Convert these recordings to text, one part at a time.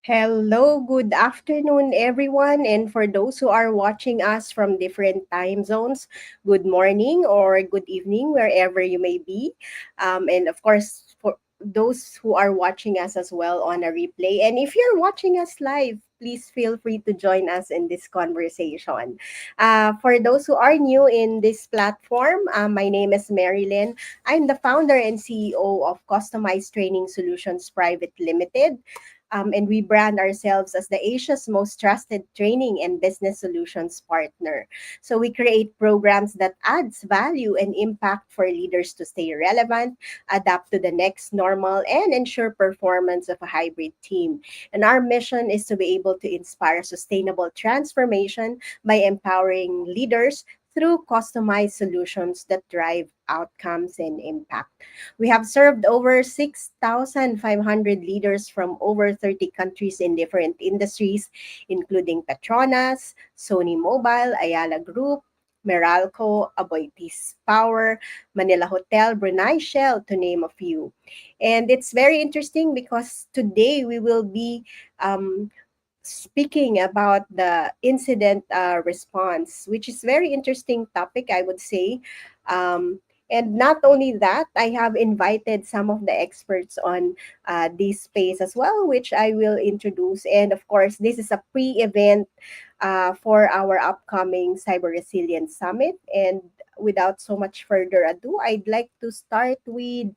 Hello, good afternoon, everyone. And for those who are watching us from different time zones, good morning or good evening, wherever you may be. And of course, for those who are watching us as well on a replay. And if you're watching us live, please feel free to join us in this conversation. For those who are new in this platform, my name is Marilyn. I'm the founder and CEO of Customized Training Solutions Private Limited, and we brand ourselves as the Asia's most trusted training and business solutions partner. So we create programs that adds value and impact for leaders to stay relevant, adapt to the next normal, and ensure performance of a hybrid team. And our mission is to be able to inspire sustainable transformation by empowering leaders through customized solutions that drive outcomes and impact. We have served over 6,500 leaders from over 30 countries in different industries, including Petronas, Sony Mobile, Ayala Group, Meralco, Aboitiz Power, Manila Hotel, Brunei Shell, to name a few. And it's very interesting because today we will be speaking about the incident response, which is very interesting topic, I would say. And not only that, I have invited some of the experts on this space as well, which I will introduce. And of course, this is a pre-event for our upcoming Cyber Resilience Summit. And without so much further ado, I'd like to start with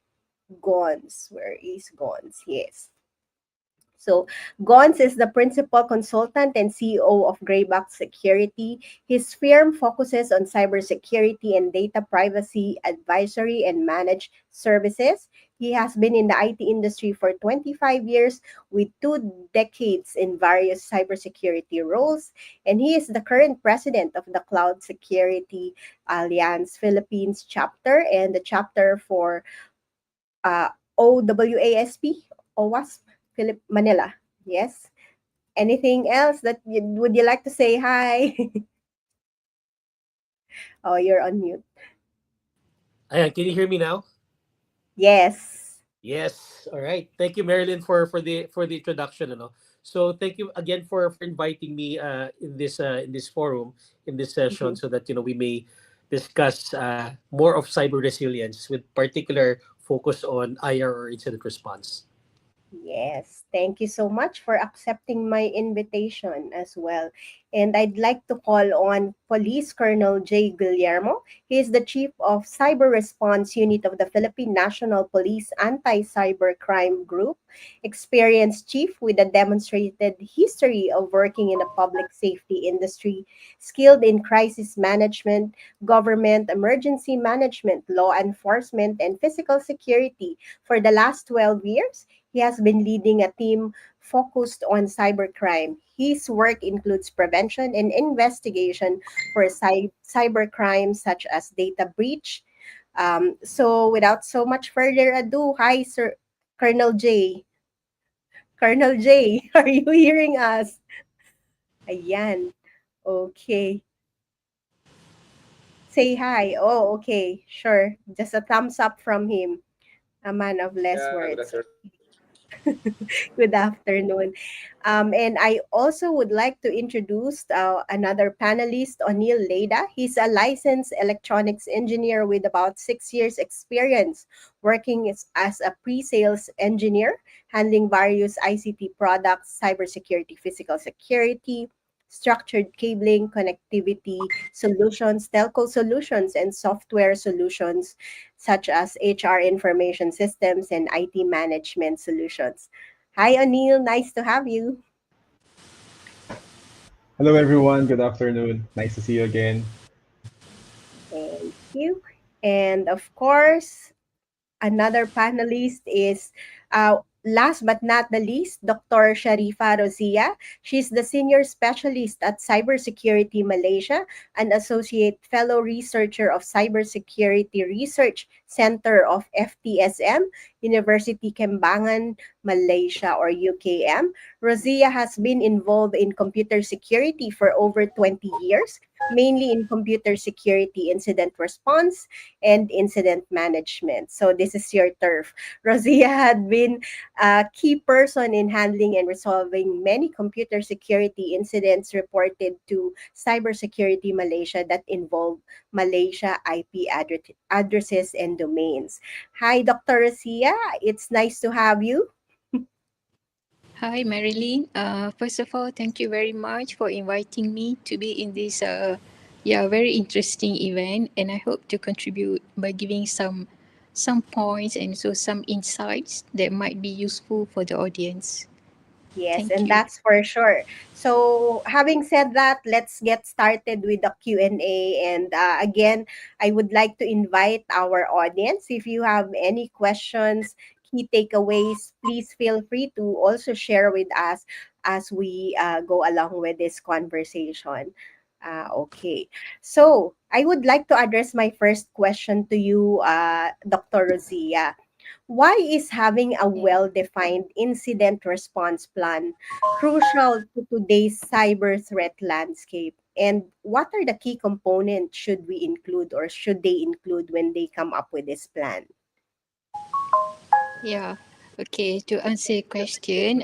Gonz. Where is Gonz? Yes. So, Gonz is the principal consultant and CEO of Graybox Security. His firm focuses on cybersecurity and data privacy advisory and managed services. He has been in the IT industry for 25 years with 2 decades in various cybersecurity roles. And he is the current president of the Cloud Security Alliance Philippines chapter and the chapter for uh, OWASP, OWASP, Manila. Yes. Anything else that would you like to say hi? Oh, you're on mute. Ayan, can you hear me now? Yes. Yes. All right. Thank you, Marilyn, for the introduction. So thank you again for inviting me in this forum in this Mhm. session so that we may discuss more of cyber resilience with particular focus on IR or incident response. Yes, thank you so much for accepting my invitation as well. And I'd like to call on Police Colonel J. Guillermo. He is the Chief of Cyber Response Unit of the Philippine National Police Anti-Cyber Crime Group, experienced chief with a demonstrated history of working in the public safety industry, skilled in crisis management, government emergency management, law enforcement, and physical security. For the last 12 years, he has been leading a team focused on cybercrime. His work includes prevention and investigation for cybercrime such as data breach. So, without so much further ado, hi, Sir Colonel J. Colonel J, are you hearing us? Ayan. Okay. Say hi. Oh, okay. Sure. Just a thumbs up from him. A man of less Yeah, good words. afternoon. Good afternoon. And I also would like to introduce another panelist, O'Neill Leda. He's a licensed electronics engineer with about 6 years experience working as a pre-sales engineer, handling various ICT products, cybersecurity, physical security, structured cabling, connectivity solutions, telco solutions, and software solutions such as HR information systems and IT management solutions. Hi, Anil. Nice to have you. Hello, everyone. Good afternoon. Nice to see you again. Thank you. And of course, another panelist is, last but not the least, Dr. Sharifa Rozia. She's the senior specialist at Cybersecurity Malaysia, an associate fellow researcher of Cybersecurity Research Center of FTSM, University Kembangan, Malaysia, or UKM. Rosia has been involved in computer security for over 20 years, mainly in computer security incident response and incident management. So this is your turf. Rosia had been a key person in handling and resolving many computer security incidents reported to Cybersecurity Malaysia that involve Malaysia addresses and domains. Hi, Dr. Rosia. It's nice to have you. Hi, Marilyn. First of all, thank you very much for inviting me to be in this very interesting event, and I hope to contribute by giving some points and so some insights that might be useful for the audience. Yes, Thank and you. that's for sure. So, having said that, let's get started with the Q&A. And again, I would like to invite our audience. If you have any questions, key takeaways, please feel free to also share with us as we go along with this conversation. Okay. So, I would like to address my first question to you, Dr. Rosia. Why is having a Mm. well defined incident response plan crucial to today's cyber threat landscape? And what are the key components should we include or should they include when they come up with this plan? Yeah. Okay. To answer your question,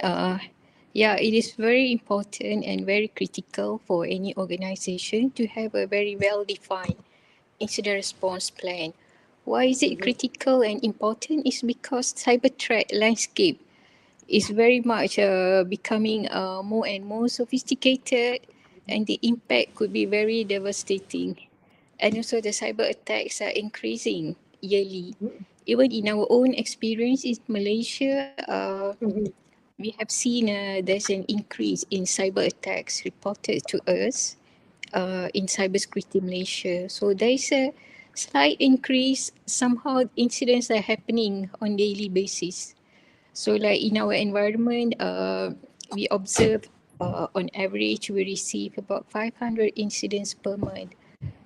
it is very important and very critical for any organization to have a very well defined incident response plan. Why is it Mhm, critical and important? Is because cyber threat landscape is very much becoming more and more sophisticated, and the impact could be very devastating. And also, the cyber attacks are increasing yearly. mhm, Even in our own experience in Malaysia, mhm, we have seen there's an increase in cyber attacks reported to us in cybersecurity Malaysia. So there is a slight increase. Somehow incidents are happening on daily basis. So like in our environment, we observe on average we receive about 500 incidents per month.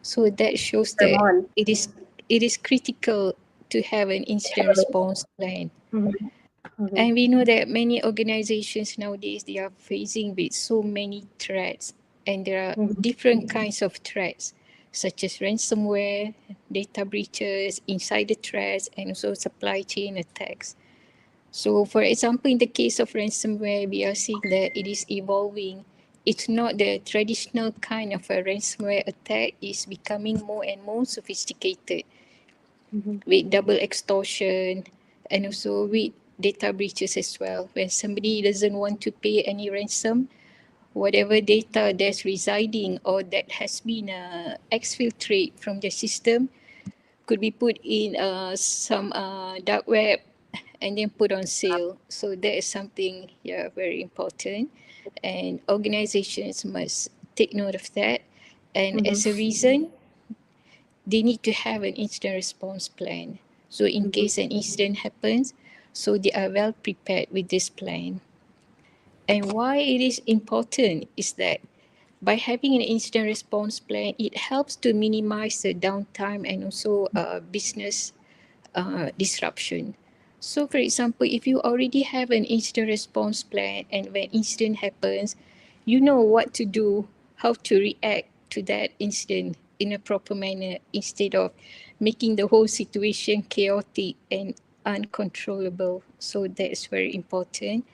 So that shows per that month. it is critical to have an incident response plan. Mhm, mhm, And we know that many organizations nowadays they are facing with so many threats, and there are mhm, different kinds of threats, such as ransomware, data breaches, insider threats, and also supply chain attacks. So, for example, in the case of ransomware, we are seeing that it is evolving. It's not the traditional kind of a ransomware attack; it's becoming more and more sophisticated mhm, with double extortion and also with data breaches as well. When somebody doesn't want to pay any ransom, whatever data that's residing or that has been exfiltrated from the system could be put in some dark web and then put on sale. So that is something very important, and organizations must take note of that. And mhm, as a reason, they need to have an incident response plan. So in mhm, case an incident happens, so they are well prepared with this plan. And why it is important is that by having an incident response plan, it helps to minimize the downtime and also business disruption. So, for example, if you already have an incident response plan and when incident happens, you know what to do, how to react to that incident in a proper manner instead of making the whole situation chaotic and uncontrollable. So that is very important.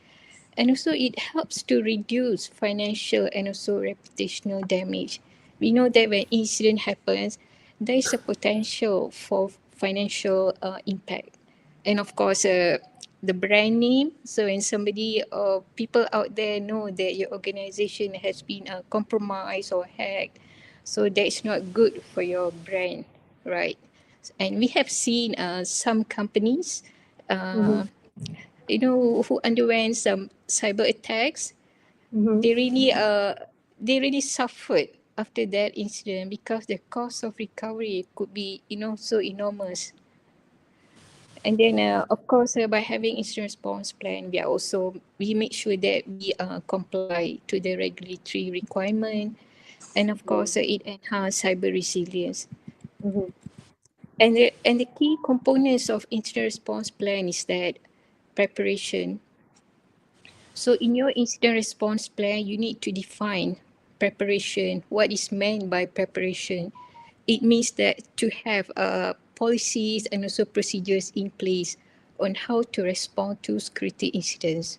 And also it helps to reduce financial and also reputational damage. We know that when incident happens, there is a potential for financial impact, and of course the brand name. So when somebody or people out there know that your organization has been compromised or hacked, so that is not good for your brand, right? And we have seen some companies mhm, uh, who underwent some cyber attacks. mhm, They really uh they really suffered after that incident because the cost of recovery could be so enormous. And then of course by having insurance response plan, we make sure that we comply to the regulatory requirement, and of course it enhance cyber resilience. mhm. And the key components of incident response plan is that preparation. So in your incident response plan, you need to define preparation. What is meant by preparation? It means that to have policies and also procedures in place on how to respond to security incidents.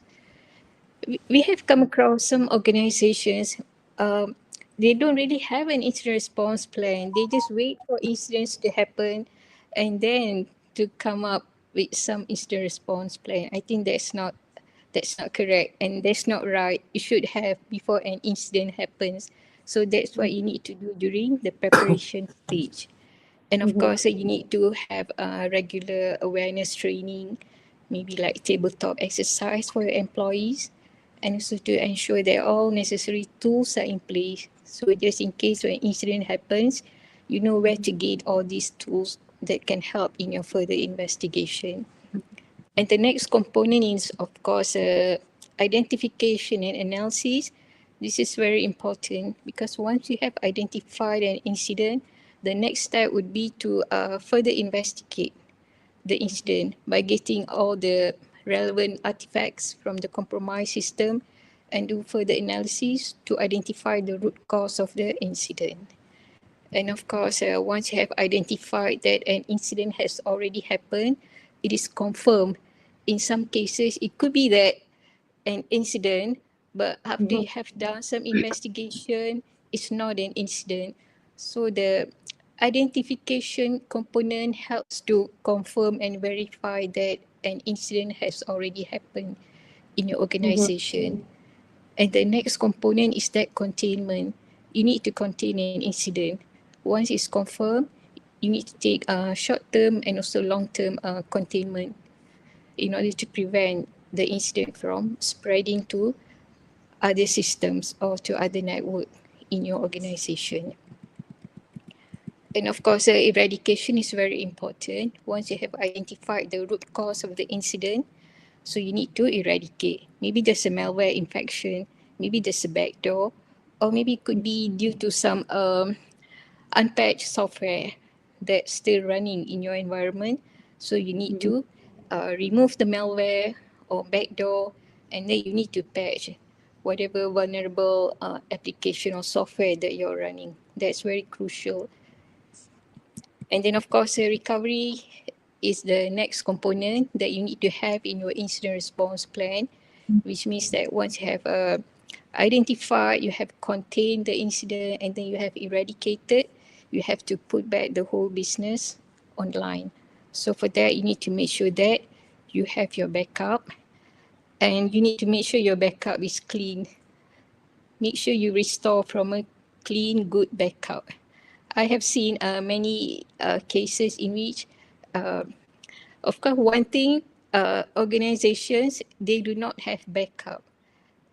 We have come across some organizations, um, they don't really have an incident response plan. They just wait for incidents to happen and then to come up with some incident response plan. I think that's not correct and that's not right. You should have before an incident happens. So that's what you need to do during the preparation stage. And of Mhm. course, you need to have regular awareness training, maybe like tabletop exercise for your employees, and also to ensure that all necessary tools are in place. So just in case when incident happens, you know where to get all these tools that can help in your further investigation. And the next component is, of course, identification and analysis. This is very important because once you have identified an incident, the next step would be to further investigate the incident by getting all the relevant artifacts from the compromised system and do further analysis to identify the root cause of the incident. And of course, once you have identified that an incident has already happened, it is confirmed. In some cases, it could be that an incident, but after Mhm. you have done some investigation, it's not an incident. So the identification component helps to confirm and verify that an incident has already happened in your Mhm. organization. And the next component is that containment. You need to contain an incident. Once it's confirmed, you need to take short-term and also long-term containment in order to prevent the incident from spreading to other systems or to other network in your organization. And of course, eradication is very important. Once you have identified the root cause of the incident, so you need to eradicate. Maybe there's a malware infection, maybe there's a backdoor, or maybe it could be due to some unpatched software that's still running in your environment. So you need Mhm. to remove the malware or backdoor, and then you need to patch whatever vulnerable application or software that you're running. That's very crucial. And then, of course, recovery is the next component that you need to have in your incident response plan, which means that once you have identified, you have contained the incident, and then you have eradicated, you have to put back the whole business online. So for that, you need to make sure that you have your backup, and you need to make sure your backup is clean. Make sure you restore from a clean, good backup. I have seen many cases in which, uh, of course, one thing, organizations, they do not have backup.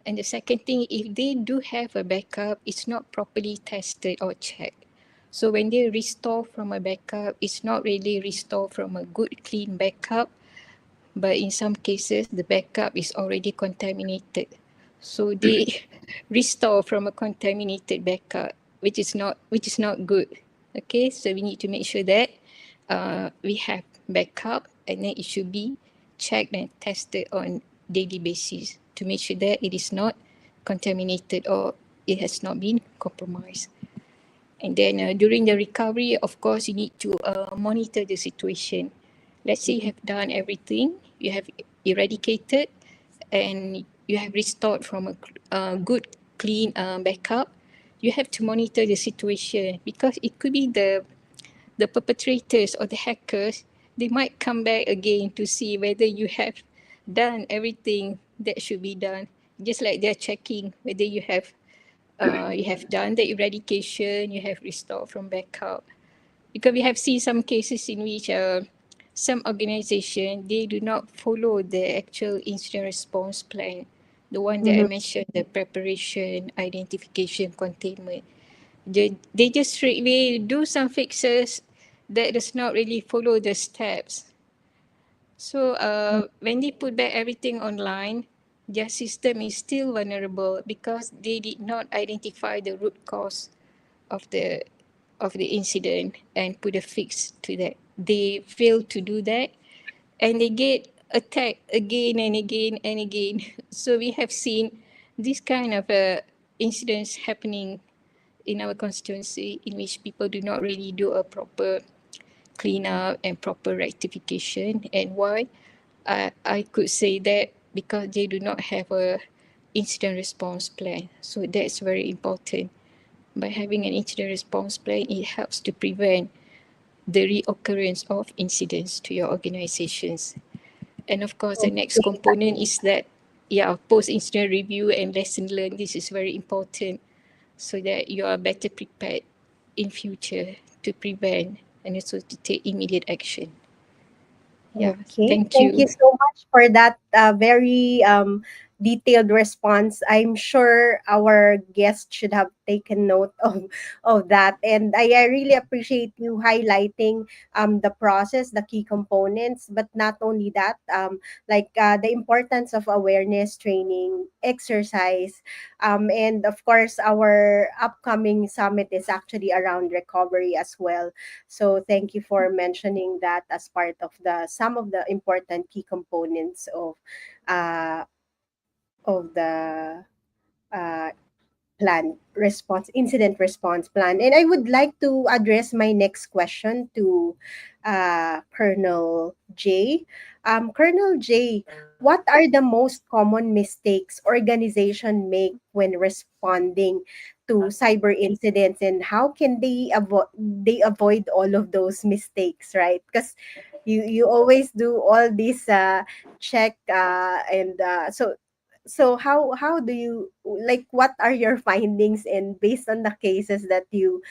And the second thing, if they do have a backup, it's not properly tested or checked. So when they restore from a backup, it's not really restore from a good, clean backup, but in some cases, the backup is already contaminated. So they restore from a contaminated backup, which is not good. Okay, so we need to make sure that we have backup, and then it should be checked and tested on daily basis to make sure that it is not contaminated or it has not been compromised. And then during the recovery, of course, you need to monitor the situation. Let's say you have done everything, you have eradicated, and you have restored from a good, clean backup. You have to monitor the situation because it could be the perpetrators or the hackers. They might come back again to see whether you have done everything that should be done. Just like they're checking whether you have done the eradication, you have restored from backup. Because we have seen some cases in which some organization, they do not follow the actual incident response plan. The one that I Mhm. mentioned, the preparation, identification, containment. They just straightway do some fixes that does not really follow the steps. So when they put back everything online, their system is still vulnerable because they did not identify the root cause of the incident and put a fix to they fail to do that, and they get attacked again and again and again. So we have seen this kind of incidents happening in our constituency, in which people do not really do a proper cleanup and proper rectification. And why? I could say that because they do not have a incident response plan. So that's very important. By having an incident response plan, it helps to prevent the reoccurrence of incidents to your organizations. And of course, the next component is that, yeah, post-incident review and lesson learned. This is very important so that you are better prepared in future to prevent and also to take immediate action. Yeah, Okay, thank thank you. you so much for that very detailed response. I'm sure our guest should have taken note of that. And I really appreciate you highlighting the process, the key components, but not only that, the importance of awareness training, exercise, and of course, our upcoming summit is actually around recovery as well. So thank you for mentioning that as part of the some of the important key components uh, of the uh, plan response incident response plan. And I would like to address my next question to Colonel J. Colonel J, what are the most common mistakes organization make when responding to cyber incidents, and how can they avoid all of those mistakes, right? Because you always do all these check and so how do you, like, what are your findings, and based on the cases that you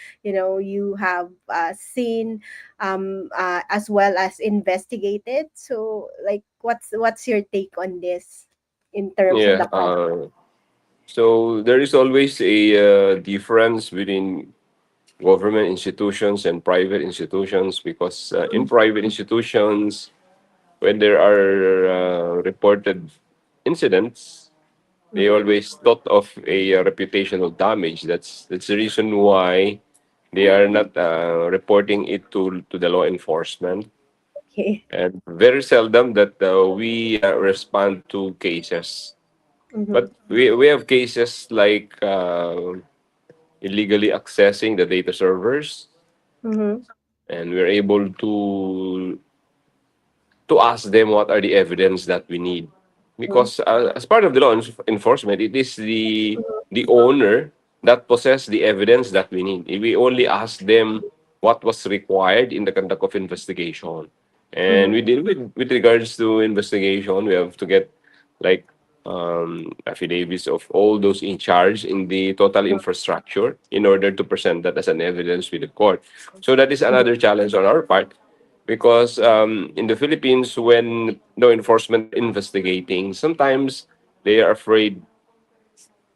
have seen, as well as investigated, so like what's your take on this in terms of Yeah. the process? So there is always a difference between government institutions and private institutions because in private institutions, when there are reported incidents, they always thought of a reputational damage. That's the reason why they are not reporting it to the law enforcement, Okay. and very seldom that we respond to cases. Mm-hmm. But we have cases like illegally accessing the data servers, Mm-hmm. and we're able to ask them what are the evidence that we need. Because as part of the law enforcement, it is the owner that possess the evidence that we need. We only ask them what was required in the conduct of investigation. And Mm-hmm. with regards to investigation, we have to get like affidavits of all those in charge in the total infrastructure in order to present that as an evidence with the court. So that is another challenge on our part because in the Philippines, when law enforcement are investigating, sometimes they are afraid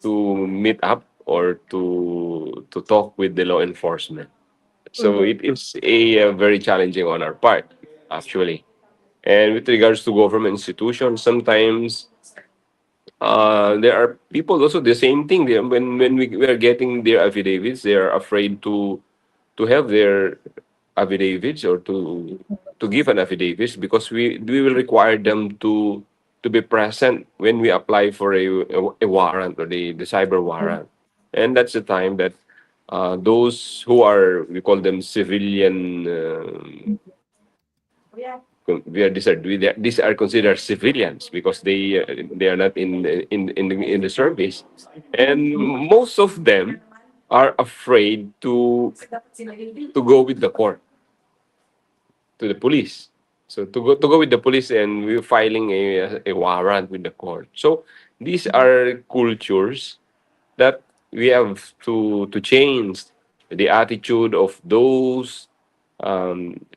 to meet up or to talk with the law enforcement. So Mm-hmm. it is a very challenging on our part, actually. And with regards to government institutions, sometimes there are people also the same thing. When we are getting their affidavits, they are afraid to have their affidavits or to give an affidavit because we will require them to be present when we apply for a warrant or the cyber warrant, and that's the time that those who are, we call them civilian. These are considered civilians because they are not in the service, and most of them are afraid to go with the court to the police. So to go with the police and we're filing a warrant with the court. So these are cultures that we have to change the attitude of those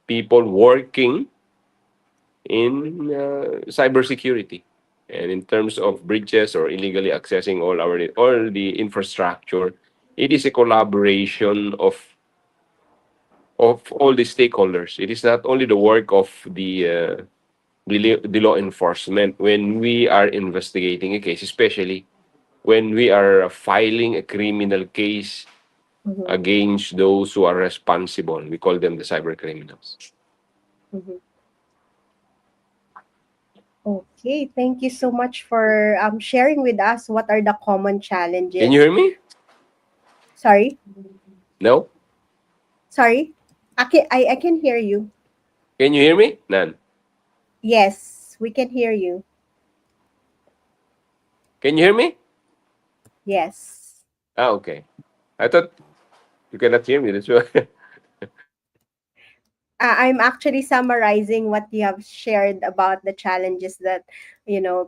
people working in cybersecurity. And in terms of breaches or illegally accessing all the infrastructure, it is a collaboration of all the stakeholders. It is not only the work of the law enforcement when we are investigating a case, especially when we are filing a criminal case Mm-hmm. against those who are responsible. We call them the cyber criminals. Mhm. Okay, thank you so much for sharing with us what are the common Can you challenges. hear me? Sorry, No? sorry. I can hear you. Can you hear me? None. Yes, we can hear you. Can you hear me? Yes. Ah, okay. I thought you cannot hear me. That's why. I'm actually summarizing what you have shared about the challenges that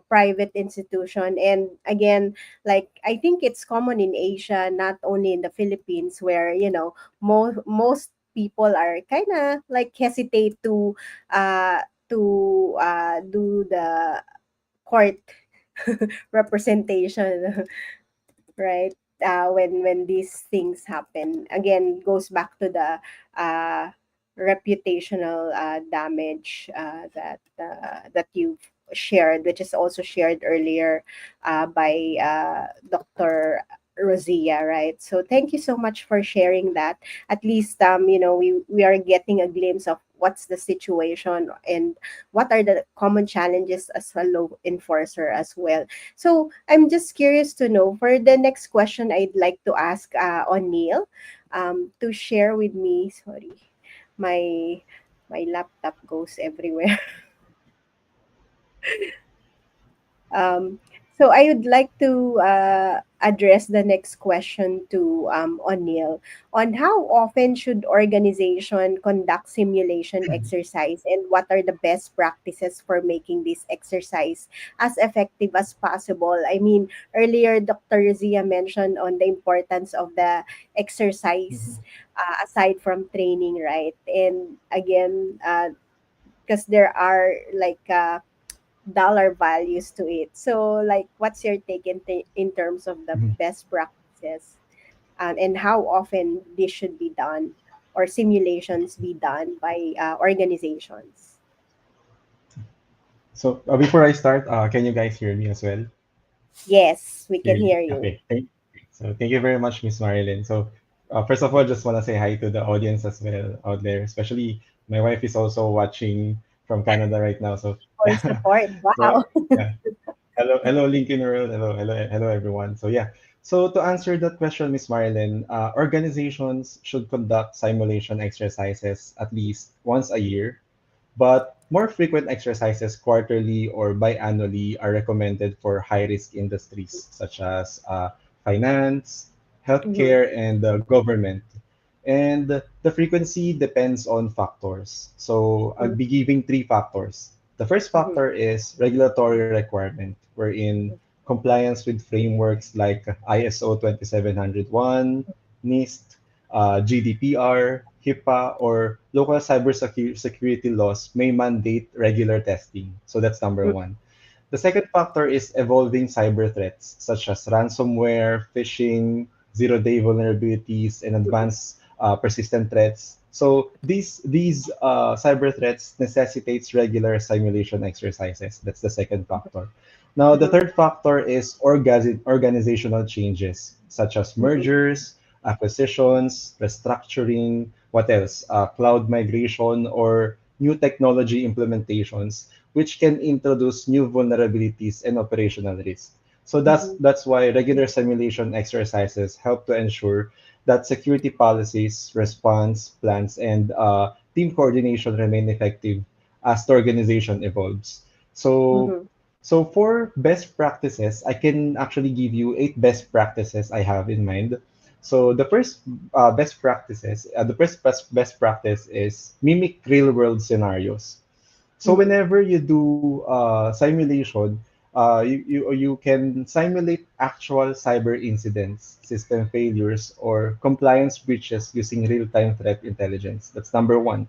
private institution, and again, like I think it's common in Asia, not only in the Philippines, where most people are kind of like hesitate uh do the court representation, right? When these things happen, again, goes back to the uh, reputational damage that you've shared, which is also shared earlier by Dr. Rosia, right? So thank you so much for sharing that. At least we are getting a glimpse of what's the situation and what are the common challenges as a law enforcer as well. So I'm just curious to know, for the next question, I'd like to ask O'Neill to share with me. Sorry, my my laptop goes everywhere. Um, so I would like to address the next question to O'Neill on how often should organization conduct simulation exercise, and what are the best practices for making this exercise as effective as possible. I mean, earlier Dr. Zia mentioned on the importance of the exercise aside from training, right? And again, because there are like dollar values to it. So, like, what's your take in terms of the Mhm. best practices, and how often this should be done, or simulations be done by organizations? So before I start, can you guys hear me as well? Yes, we can Clearly. hear you. Okay. So thank you very much, Miss Marilyn. So first of all, just want to say hi to the audience as well out there. Especially my wife is also watching from Canada right now. So For yeah. support. So Wow. yeah. Hello, Lincoln World. Hello, everyone. So yeah. So to answer that question, Miss Marilyn, organizations should conduct simulation exercises at least once a year, but more frequent exercises quarterly or biannually are recommended for high-risk industries such as finance, Mm-hmm, healthcare, and government. And the frequency depends on factors. So I'll be giving three factors. The first mm-hmm, factor is regulatory requirement, wherein compliance with frameworks like ISO 27001, NIST, GDPR, HIPAA, or local cybersecurity laws may mandate regular testing. So that's number one. The second factor is evolving cyber threats such as ransomware, phishing, zero-day vulnerabilities, and advanced persistent threats. So these cyber threats necessitates regular simulation exercises. That's the second factor. Now, the mm-hmm, third factor is organizational changes such as mm-hmm, mergers, acquisitions, restructuring, what else? Cloud migration or new technology implementations, which can introduce new vulnerabilities and operational risk. So that's mm-hmm, that's why regular simulation exercises help to ensure that security policies, response plans, and team coordination remain effective as the organization evolves. So mm-hmm, so for best practices, I can actually give you 8 best practices I have in mind. So the first the first best practice is mimic real world scenarios. So mm-hmm, whenever you do simulation, you can simulate actual cyber incidents, system failures, or compliance breaches using real-time threat intelligence. That's number one.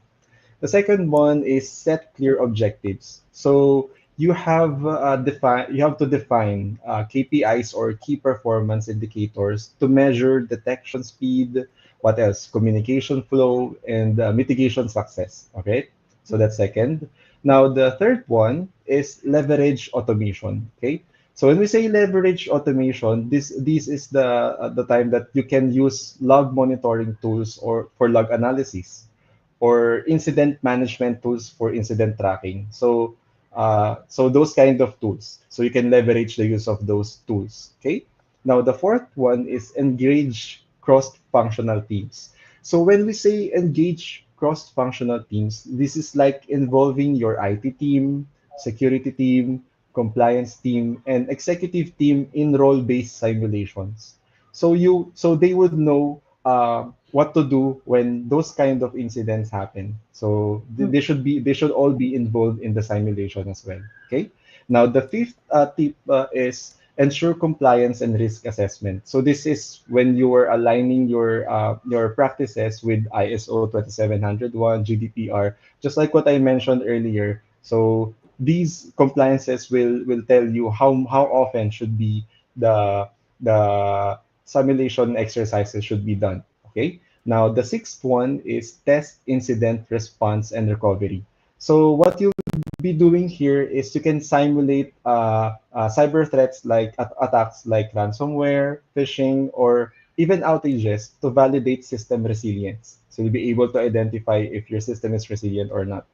The second one is set clear objectives. So you have to define KPIs or key performance indicators to measure detection speed, what else, communication flow, and mitigation success. Okay, so that's second. Now the third one is leverage automation. Okay, so when we say leverage automation, this is the time that you can use log monitoring tools or for log analysis, or incident management tools for incident tracking. So those kind of tools. So you can leverage the use of those tools. Okay. Now the fourth one is engage cross-functional teams. So when we say engage cross-functional teams, this is like involving your IT team, security team, compliance team, and executive team in role-based simulations. So they would know what to do when those kind of incidents happen. So they should all be involved in the simulation as well. Okay. Now the fifth tip is ensure compliance and risk assessment. So this is when you are aligning your practices with ISO 27001, GDPR, just like what I mentioned earlier. So these compliances will tell you how often should be the simulation exercises should be done. Okay. Now the sixth one is test incident response and recovery. So what you be doing here is you can simulate cyber threats like attacks like ransomware, phishing, or even outages to validate system resilience. So you'll be able to identify if your system is resilient or not.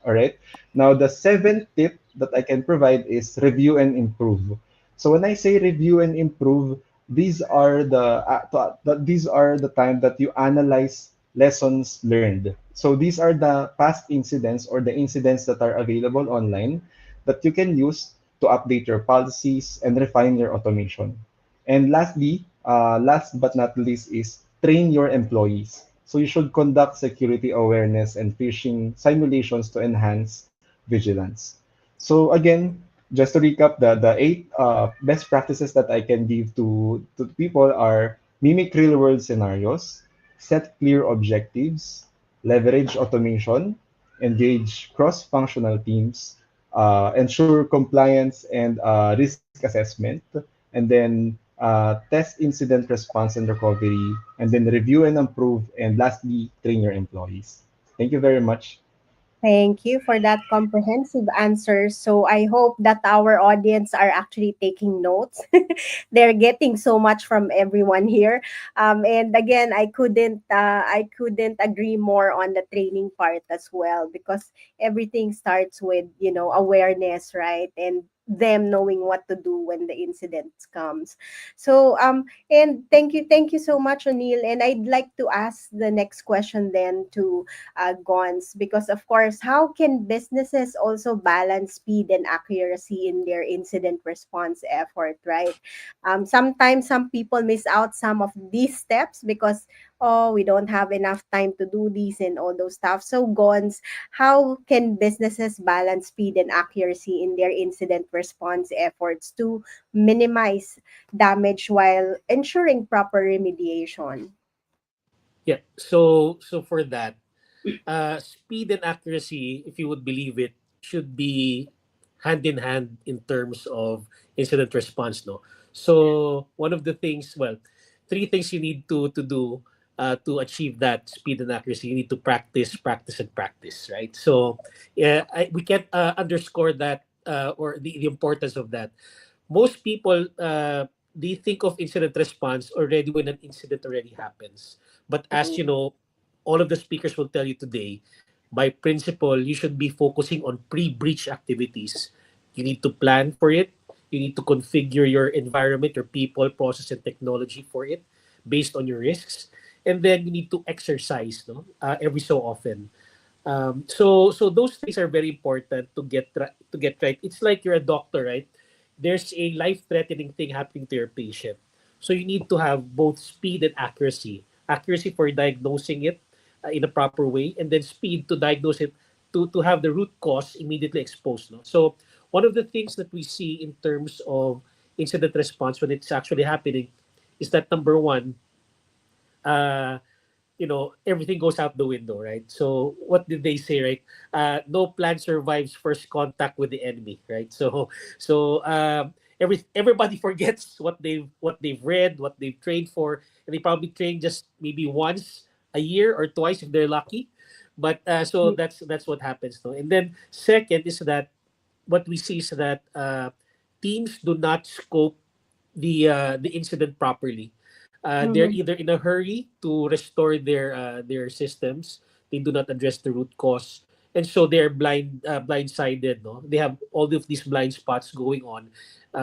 All right. Now, the seventh tip that I can provide is review and improve. So when I say review and improve, these are the time that you analyze lessons learned. So these are the past incidents or the incidents that are available online that you can use to update your policies and refine your automation. And lastly, last but not least, is train your employees. So you should conduct security awareness and phishing simulations to enhance vigilance. So again, just to recap, the eight best practices that I can give to people are mimic real world scenarios, set clear objectives, leverage automation, engage cross functional teams, ensure compliance and risk assessment, and then test incident response and recovery, and then review and improve, and lastly, train your employees. Thank you very much. Thank you for that comprehensive answer. So I hope that our audience are actually taking notes. They're getting so much from everyone here. And again, I couldn't agree more on the training part as well, because everything starts with, awareness, right? And them knowing what to do when the incident comes. So and thank you so much, O'Neill. And I'd like to ask the next question then to Gonz, because of course, how can businesses also balance speed and accuracy in their incident response effort, right? Sometimes some people miss out some of these steps because, oh, we don't have enough time to do these and all those stuff. So Gonz, how can businesses balance speed and accuracy in their incident response efforts to minimize damage while ensuring proper remediation? Yeah. So for that, speed and accuracy, if you would believe it, should be hand in hand in terms of incident response. No, so one of the things, well, three things you need to do to achieve that speed and accuracy. You need to practice, practice, and practice. Right. So yeah, we can't underscore that or the importance of that. Most people they think of incident response already when an incident already happens. But as you know, all of the speakers will tell you today, by principle, you should be focusing on pre-breach activities. You need to plan for it. You need to configure your environment, your people, process, and technology for it based on your risks. And then you need to exercise, no, every so often. So those things are very important to get right. It's like you're a doctor, right? There's a life-threatening thing happening to your patient. So you need to have both speed and accuracy. Accuracy for diagnosing it in a proper way, and then speed to diagnose it to have the root cause immediately exposed. No? So one of the things that we see in terms of incident response when it's actually happening is that number one, uh, everything goes out the window, right? So what did they say, right? No plan survives first contact with the enemy, right? So everybody forgets what they've read, what they've trained for, and they probably train just maybe once a year or twice if they're lucky. But so that's what happens, no? And then second is that what we see is that teams do not scope the incident properly. They're Mhm. either in a hurry to restore their systems they do not address the root cause, and so they're blindsided. No, they have all of these blind spots going on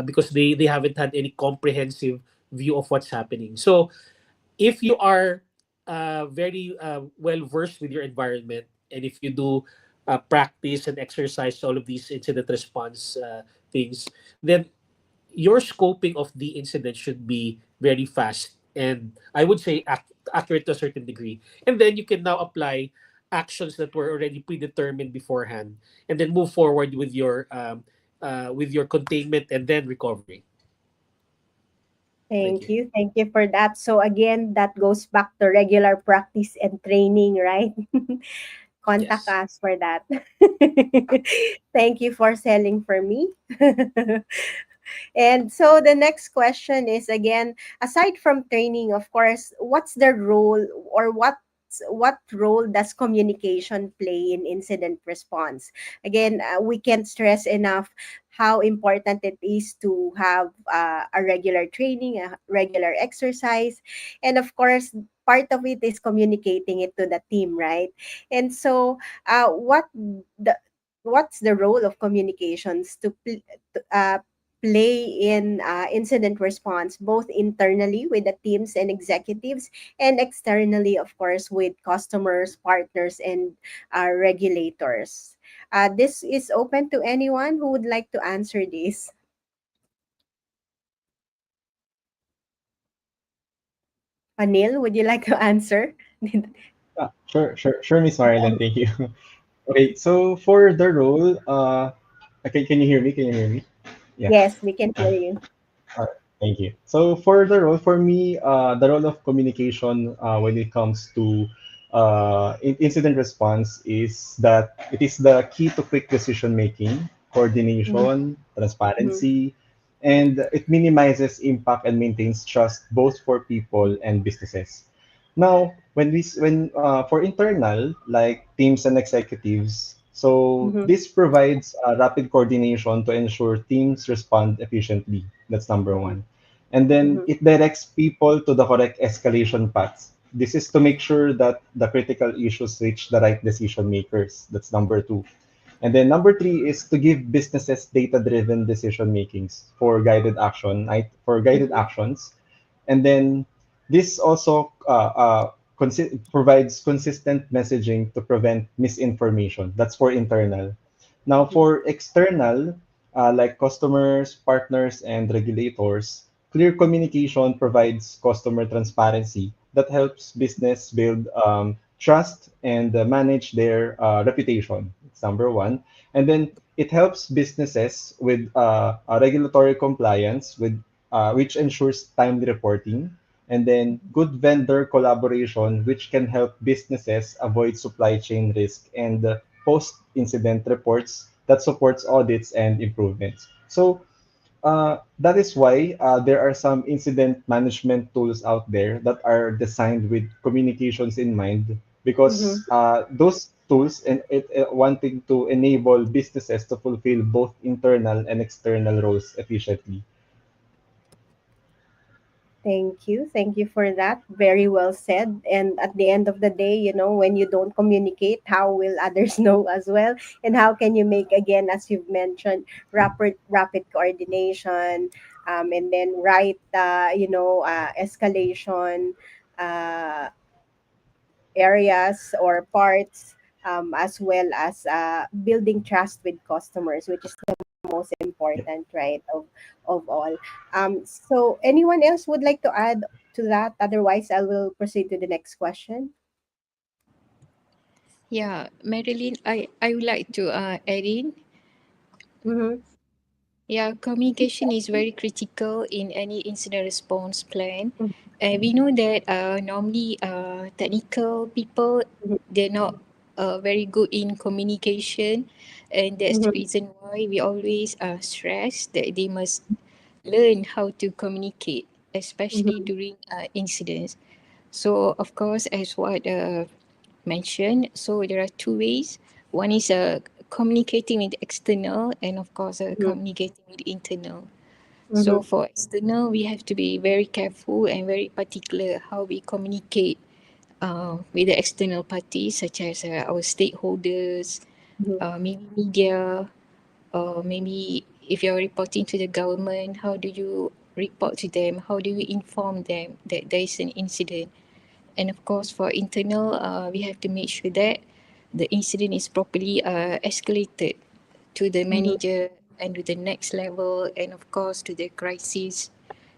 because they haven't had any comprehensive view of what's happening. So if you are very well versed with your environment, and if you do practice and exercise all of these incident response things, then your scoping of the incident should be very fast, and I would say accurate to a certain degree. And then you can now apply actions that were already predetermined beforehand, and then move forward with your containment and then recovery. Thank Thank you. you. Thank you for that. So again, that goes back to regular practice and training, right? Contact Yes. us for that. Thank you for selling for me. And so the next question is again, aside from training, of course, what's the role, or what role does communication play in incident response? Again, we can't stress enough how important it is to have a regular training, a regular exercise, and of course, part of it is communicating it to the team, right? And so, the what's the role of communications play in incident response, both internally with the teams and executives, and externally, of course, with customers, partners, and regulators? This is open to anyone who would like to answer this. Anil, would you like to answer? Sure, Miss Marilyn, thank you. Okay, so for the role, okay, can you hear me? Can you hear me? Yeah. Yes, we can Uh, hear you. all right, thank you. So for the role, for me, the role of communication when it comes to incident response is that it is the key to quick decision making, Mhm, coordination, mhm, transparency, and it minimizes impact and maintains trust both for people and businesses. Now, when for internal like teams and executives, so mhm, this provides rapid coordination to ensure teams respond efficiently. That's number one. And then mhm, it directs people to the correct escalation paths. This is to make sure that the critical issues reach the right decision makers. That's number two. And then number three is to give businesses data-driven decision makings for guided mhm, actions. And then this also provides consistent messaging to prevent misinformation. That's for internal. Now, mhm, for external, like customers, partners, and regulators, clear communication provides customer transparency that helps business build trust and manage their reputation. It's number one. And then it helps businesses with regulatory compliance, which ensures timely reporting, and then good vendor collaboration, which can help businesses avoid supply chain risk, and post-incident reports that supports audits and improvements. So that is why there are some incident management tools out there that are designed with communications in mind, mhm. because those tools and wanting to enable businesses to fulfill both internal and external roles efficiently. Thank you. Thank you for that. Very well said. And at the end of the day, when you don't communicate, how will others know as well? And how can you make, again, as you've mentioned, rapid coordination, and then right, escalation uh, areas or parts, as well as building trust with customers, which is the most Yep. important, right, of all. So anyone else would like to add to that? Otherwise, I will proceed to the next question. Yeah, Madeline, I would like to add in. Mm-hmm. Yeah, communication is very critical in any incident response plan. And we know that normally technical people, they're not very good in communication. And that's the Mm-hmm. reason why we always stress that they must learn how to communicate, especially Mm-hmm. during incidents. So, of course, as what mentioned, so there are two ways. One is communicating with external, and of course, communicating with internal. So, Mm-hmm. for external, we have to be very careful and very particular how we communicate with the external parties such as our stakeholders, Mhm. maybe media, or maybe if you're reporting to the government, how do you report to them? How do you inform them that there is an incident? And of course, for internal, we have to make sure that the incident is properly escalated to the Mhm. manager and to the next level, and of course to the crisis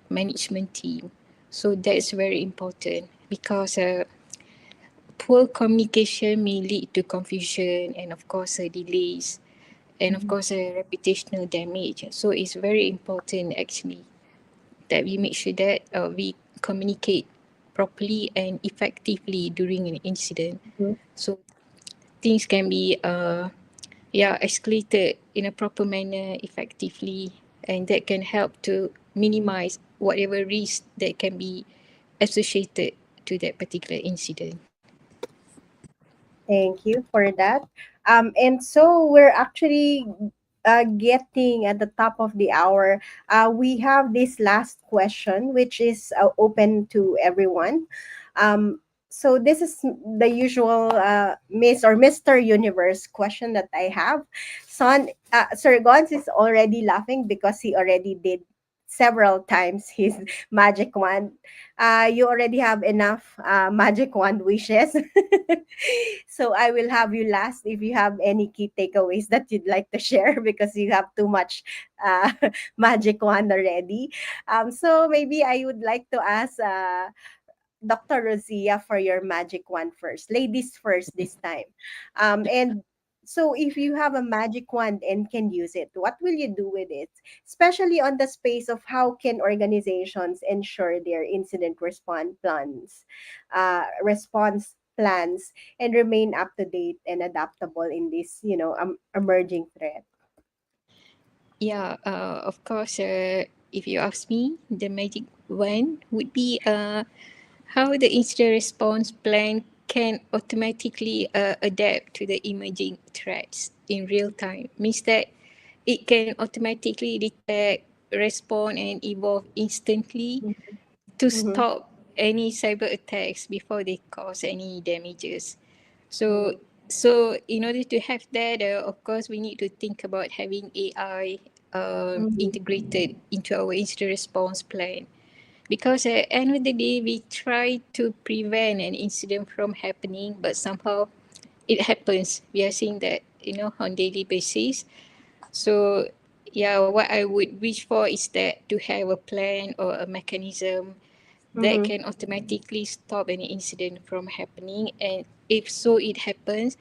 management team. So that's very important because poor communication may lead to confusion and of course delays and of Mhm. course reputational damage. So it's very important actually that we make sure that we communicate properly and effectively during an incident. Mhm. So things can be escalated in a proper manner effectively, and that can help to minimize whatever risk that can be associated to that particular incident. Thank you for that. And so we're actually getting at the top of the hour. We have this last question, which is open to everyone. So this is the usual Miss or Mr. Universe question that I have. Sir Gonz is already laughing because he already did several times his magic wand. You already have enough magic wand wishes. So I will have you last if you have any key takeaways that you'd like to share because you have too much uh, magic wand already. So maybe I would like to ask Dr. Rosia for your magic wand first. Ladies first this time. And so if you have a magic wand and can use it, what will you do with it? Especially on the space of how can organizations ensure their incident response plans and remain up to date and adaptable in this, emerging threat. Yeah, of course, if you ask me, the magic one would be how the incident response plan can automatically adapt to the emerging threats in real time. Means that it can automatically detect, respond, and evolve instantly to Mm-hmm. stop any cyber attacks before they cause any damages. So, Mm-hmm. in order to have that, of course, we need to think about having AI Mm-hmm. integrated into our incident response plan. Because at the end of the day, we try to prevent an incident from happening, but somehow it happens. We are seeing that, on daily basis. So, yeah, what I would wish for is that to have a plan or a mechanism that Mm-hmm. can automatically stop any incident from happening. And if so it happens,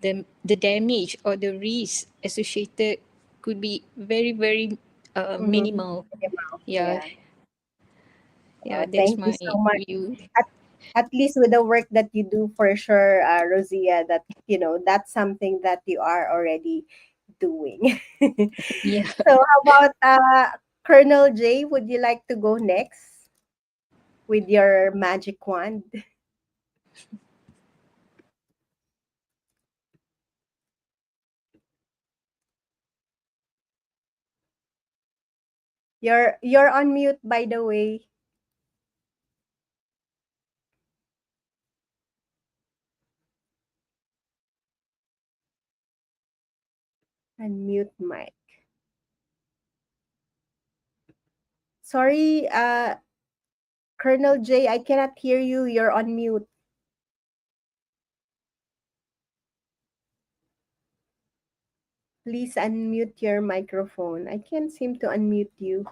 the damage or the risk associated could be very, very Mm-hmm. minimal. Yeah, Yeah. yeah, that's Thank you my so much. view. At, at least with the work that you do, for sure, Rosia, that that's something that you are already doing. Yeah. So how about Colonel J? Would you like to go next with your magic wand? You're on mute, by the way. Unmute mic. Sorry, Colonel J, I cannot hear you. You're on mute. Please unmute your microphone. I can't seem to unmute you.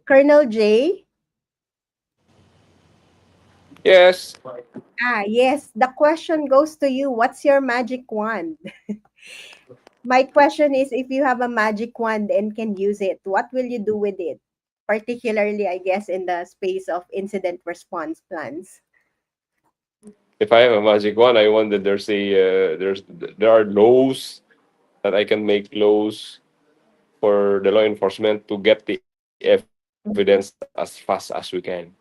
Colonel J. Yes. Yes. The question goes to you. What's your magic wand? My question is if you have a magic wand and can use it, what will you do with it? Particularly, I guess, in the space of incident response plans. If I have a magic wand, I want that there are laws that I can make laws for the law enforcement to get the evidence as fast as we can.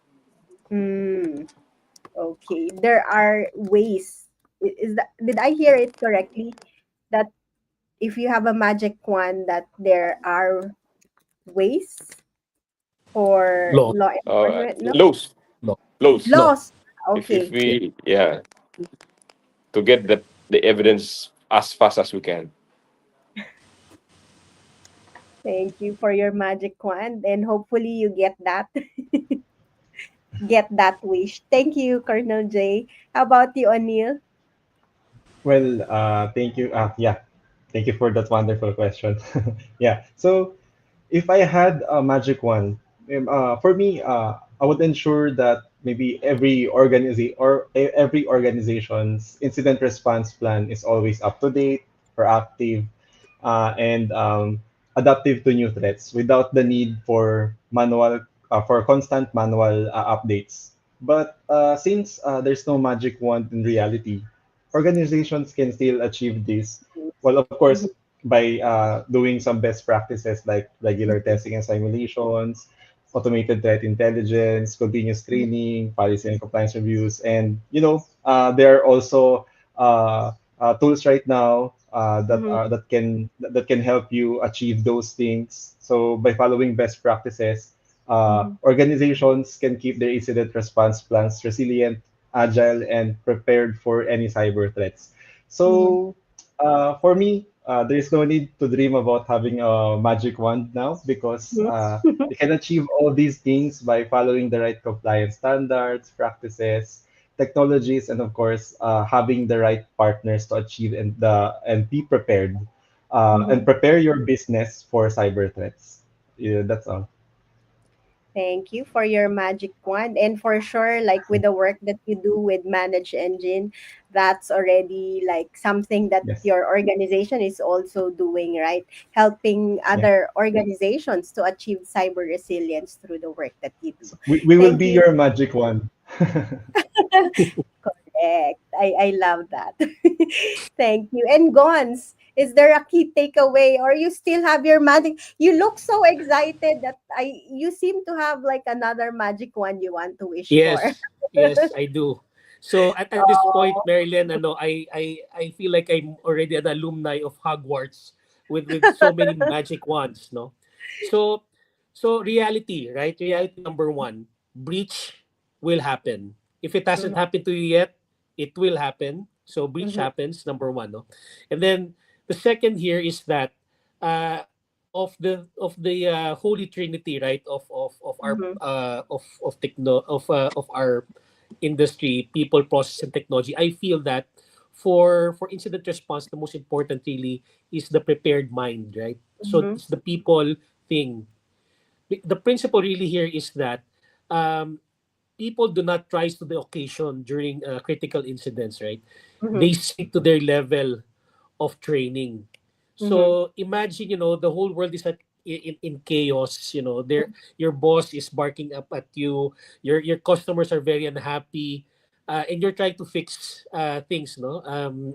Hmm. Okay. There are ways. Did I hear it correctly? That if you have a magic wand, that there are ways for Law. law enforcement? No? Laws, Law. laws. Law. Laws. If Okay. Yeah. we, yeah, to get the evidence as fast as we can. Thank you for your magic wand, and hopefully you get that get that wish. Thank you, Colonel J. How about you, Anil? Well, thank you. Yeah, thank you for that wonderful question. Yeah. So if I had a magic wand, for me, I would ensure that maybe every organization's incident response plan is always up to date, proactive, and adaptive to new threats without the need for constant manual updates. But since there's no magic wand in reality, organizations can still achieve this. Well, of course, Mhm, by doing some best practices like regular mhm, testing and simulations, automated threat intelligence, continuous mhm, screening, policy and compliance reviews, and there are also tools right now mhm, that can help you achieve those things. So by following best practices, mhm, organizations can keep their incident response plans resilient, agile, and prepared for any cyber threats. mhm, So for me, there is no need to dream about having a magic wand now because mhm, you can achieve all these things by following the right compliance standards, practices, technologies, and of course, having the right partners to achieve and be prepared and mhm. prepare your business for cyber threats. Yeah, that's all. Thank you for your magic wand. And for sure, like with the work that you do with Manage Engine, that's already like something that Yes. your organization is also doing, right? Helping Yeah. other organizations to achieve cyber resilience through the work that you do. So we will Thank be you. your magic wand. Correct. I love that. Thank you. And Gons, is there a key takeaway or you still have your magic? You look so excited that you seem to have like another magic one you want to wish for. Yes. Yes, I do. So at this point, Oh. Marilyn, I feel like I'm already an alumni of Hogwarts with so many magic wands, no? So reality, right? Reality number one, breach will happen. If it hasn't Mhm, happened to you yet, it will happen. So breach mhm, happens, number one, no? And then the second here is that uh of the holy trinity, right, of our mhm, of techno of our industry, people, process, and technology. I feel that for incident response, the most important really is the prepared mind, right? So mhm, it's the people thing. The principle really here is that um, people do not rise to the occasion during critical incidents, right? They mhm, sink to their level of training. mhm, So imagine, the whole world is at in chaos. Your boss is barking up at you. Your customers are very unhappy, and you're trying to fix things. No,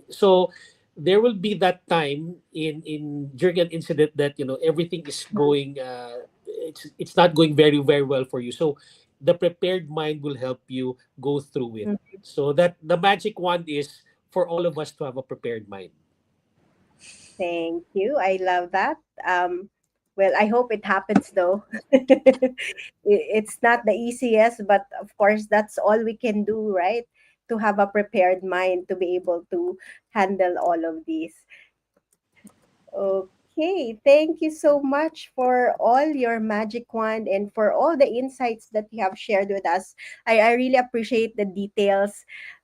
so there will be that time in during an incident that everything is going. It's not going very very well for you. So the prepared mind will help you go through it. mhm. So that the magic wand is for all of us to have a prepared mind. Thank you. I love that. Well, I hope it happens though. It's not the easiest, but of course, that's all we can do, right? To have a prepared mind to be able to handle all of these. Okay, thank you so much for all your magic wand and for all the insights that you have shared with us. I really appreciate the details,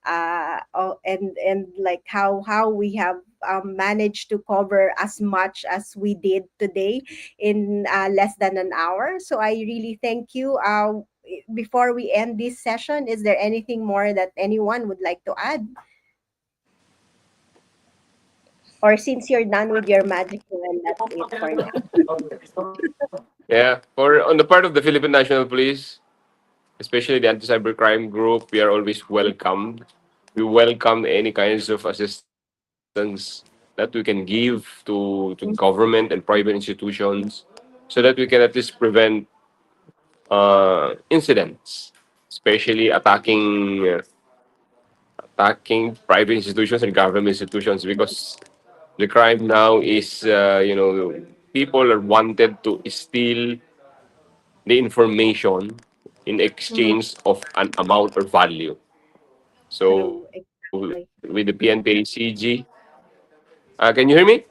and like how we have managed to cover as much as we did today in less than an hour. So I really thank you. Before we end this session, is there anything more that anyone would like to add? Or since you're done with your magic wand, that's it for now. Yeah, for on the part of the Philippine National Police, especially the anti-cybercrime group, we are always welcome. We welcome any kinds of assistance that we can give to government and private institutions so that we can at least prevent incidents, especially attacking private institutions and government institutions because the crime now is people are wanted to steal the information in Mhm. exchange of an amount or value. So True, with the exactly. PNPACG, can you hear me?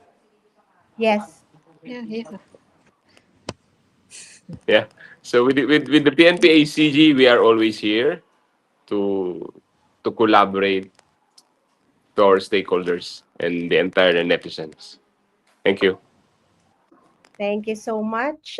Yes. Yeah, yeah. Yeah. So with the PNPACG, we are always here to collaborate to our stakeholders and the entire netizens. Thank you. Thank you so much,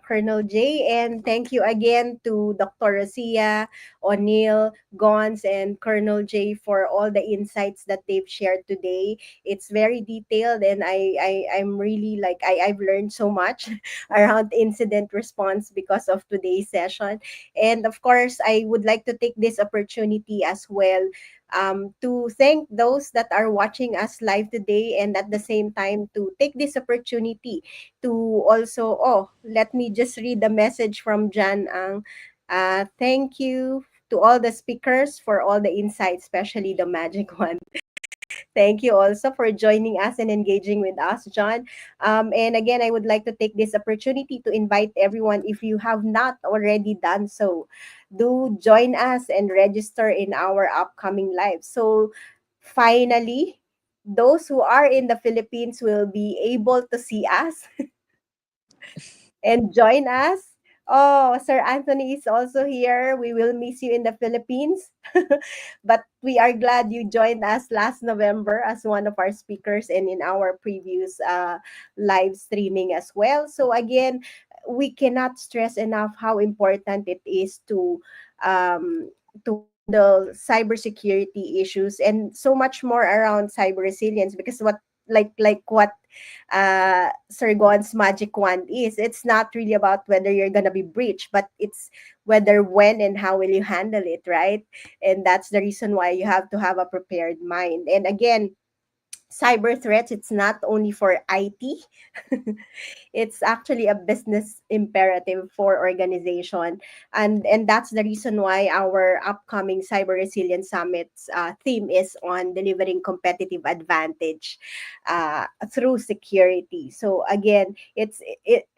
Colonel J. And thank you again to Dr. Rosia, O'Neill, Gonz, and Colonel J for all the insights that they've shared today. It's very detailed, and I'm really like, I've learned so much around incident response because of today's session. And of course, I would like to take this opportunity as well to thank those that are watching us live today, and at the same time to take this opportunity to also, oh, let me just read the message from Jan Ang. Thank you to all the speakers for all the insights, especially the magic one. Thank you also for joining us and engaging with us, John. And again, I would like to take this opportunity to invite everyone, if you have not already done so, do join us and register in our upcoming live. So finally, those who are in the Philippines will be able to see us and join us. Oh, Sir Anthony is also here. We will miss you in the Philippines. But we are glad you joined us last November as one of our speakers and in our previous live streaming as well. So, again, we cannot stress enough how important it is to handle cybersecurity issues and so much more around cyber resilience, because what Sir Gon's magic wand is. It's not really about whether you're gonna be breached, but it's whether, when, and how will you handle it, right? And that's the reason why you have to have a prepared mind. And again, cyber threats, it's not only for IT. It's actually a business imperative for organization, and that's the reason why our upcoming cyber resilience summits theme is on delivering competitive advantage through security. So again,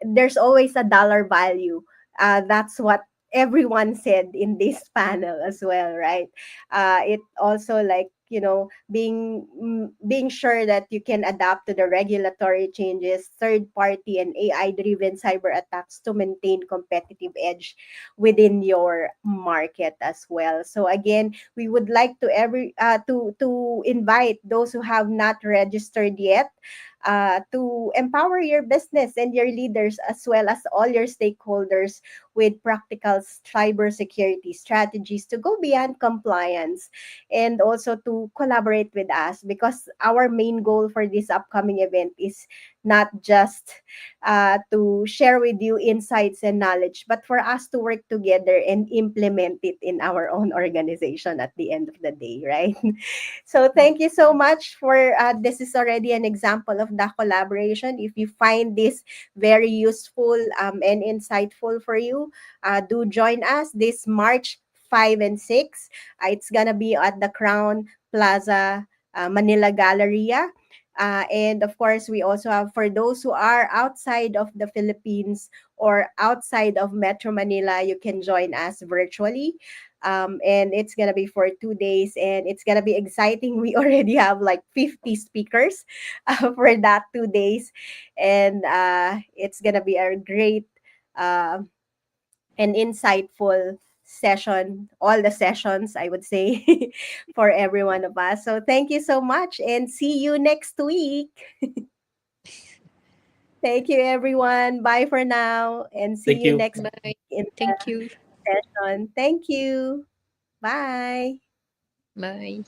there's always a dollar value. That's what everyone said in this panel as well, right? It also, like, being sure that you can adapt to the regulatory changes, third party and AI driven cyber attacks to maintain competitive edge within your market as well. So again, we would like to invite those who have not registered yet, to empower your business and your leaders, as well as all your stakeholders, with practical cybersecurity strategies to go beyond compliance, and also to collaborate with us, because our main goal for this upcoming event is not just to share with you insights and knowledge, but for us to work together and implement it in our own organization at the end of the day, right? So thank you so much for this is already an example of the collaboration. If you find this very useful and insightful for you, do join us this March 5 and 6. It's gonna be at the Crown Plaza, Manila Galleria. And of course, we also have, for those who are outside of the Philippines or outside of Metro Manila, you can join us virtually. And it's gonna be for 2 days, and it's gonna be exciting. We already have like 50 speakers for that 2 days, and it's gonna be a great uh, and insightful session, all the sessions, I would say, for every one of us. So thank you so much, and see you next week. Thank you, everyone. Bye for now, and see Thank you you. next Bye. week in Thank you. the session. Thank you. Bye. Bye.